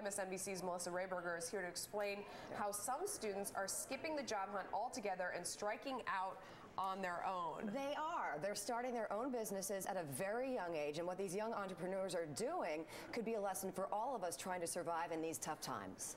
MSNBC's Melissa Rayberger is here to explain how some students are skipping the job hunt altogether and striking out on their own. They are. They're starting their own businesses at a very young age, and what these young entrepreneurs are doing could be a lesson for all of us trying to survive in these tough times.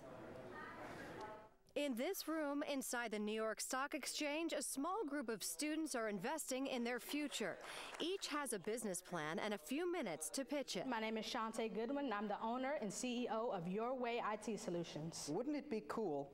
In this room inside the New York Stock Exchange, a small group of students are investing in their future. Each has a business plan and a few minutes to pitch it. My name is Shantae Goodwin, and I'm the owner and CEO of Your Way IT Solutions. Wouldn't it be cool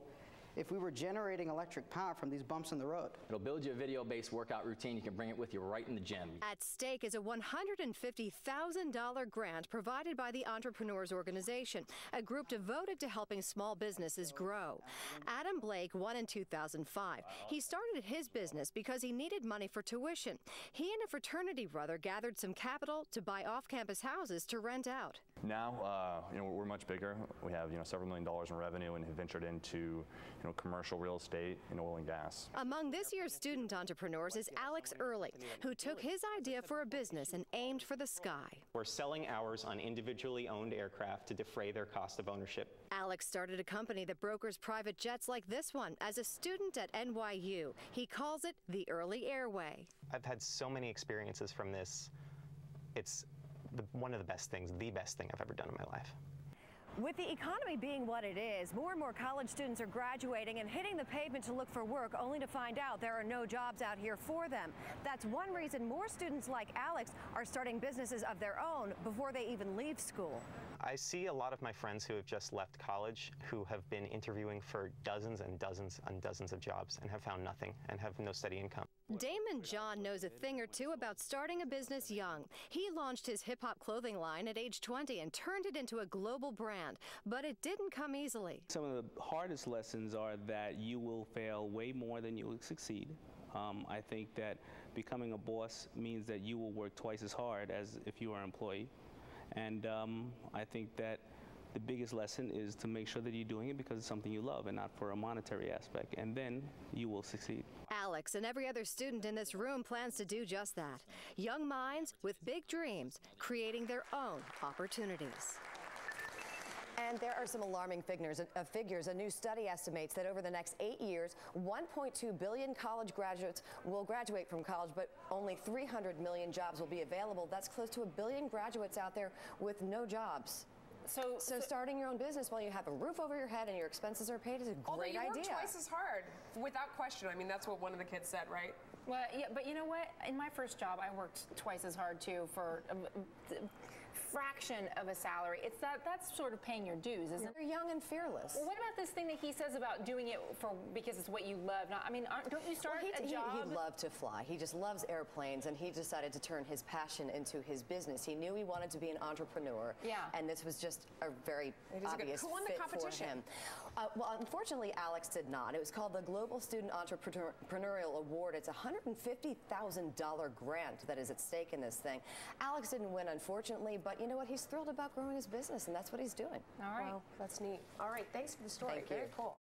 if we were generating electric power from these bumps in the road? It'll build you a video-based workout routine. You can bring it with you right in the gym. At stake is a $150,000 grant provided by the Entrepreneurs Organization, a group devoted to helping small businesses grow. Adam Blake won in 2005. He started his business because he needed money for tuition. He and a fraternity brother gathered some capital to buy off-campus houses to rent out. Now, we're much bigger. We have, several $1 million in revenue and have ventured into, commercial real estate and oil and gas. Among this year's student entrepreneurs is Alex Early, who took his idea for a business and aimed for the sky. We're selling hours on individually owned aircraft to defray their cost of ownership. Alex started a company that brokers private jets like this one as a student at NYU. He calls it the Early Airway. I've had so many experiences from this. It's one of the best things, the best thing I've ever done in my life. With the economy being what it is, more and more college students are graduating and hitting the pavement to look for work, only to find out there are no jobs out here for them. That's one reason more students like Alex are starting businesses of their own before they even leave school. I see a lot of my friends who have just left college who have been interviewing for dozens and dozens and dozens of jobs and have found nothing and have no steady income. Damon John knows a thing or two about starting a business young. He launched his hip-hop clothing line at age 20 and turned it into a global brand, but it didn't come easily. Some of the hardest lessons are that you will fail way more than you will succeed. I think that becoming a boss means that you will work twice as hard as if you were an employee. And I think that the biggest lesson is to make sure that you're doing it because it's something you love and not for a monetary aspect, and then you will succeed. Alex and every other student in this room plans to do just that. Young minds with big dreams, creating their own opportunities. And there are some alarming figures. A new study estimates that over the next 8 years, 1.2 billion college graduates will graduate from college, but only 300 million jobs will be available. That's close to 1 billion graduates out there with no jobs. So starting your own business while you have a roof over your head and your expenses are paid is a great idea. Although you work twice as hard, without question. I mean, that's what one of the kids said, right? Well, yeah, but you know what? In my first job, I worked twice as hard, too, for a fraction of a salary. That's sort of paying your dues, isn't it? You're young and fearless. Well, what about this thing that he says about doing it because it's what you love? I mean, don't you start a job? He loved to fly. He just loves airplanes, and he decided to turn his passion into his business. He knew he wanted to be an entrepreneur. Yeah. And this was just a very obvious fit for him. Well, unfortunately, Alex did not. It was called the Global Student Entrepreneurial Award. It's a $150,000 grant that is at stake in this thing. Alex didn't win, unfortunately, but you know what? He's thrilled about growing his business, and that's what he's doing. All right. Wow, that's neat. All right, thanks for the story. Thank you. Very cool.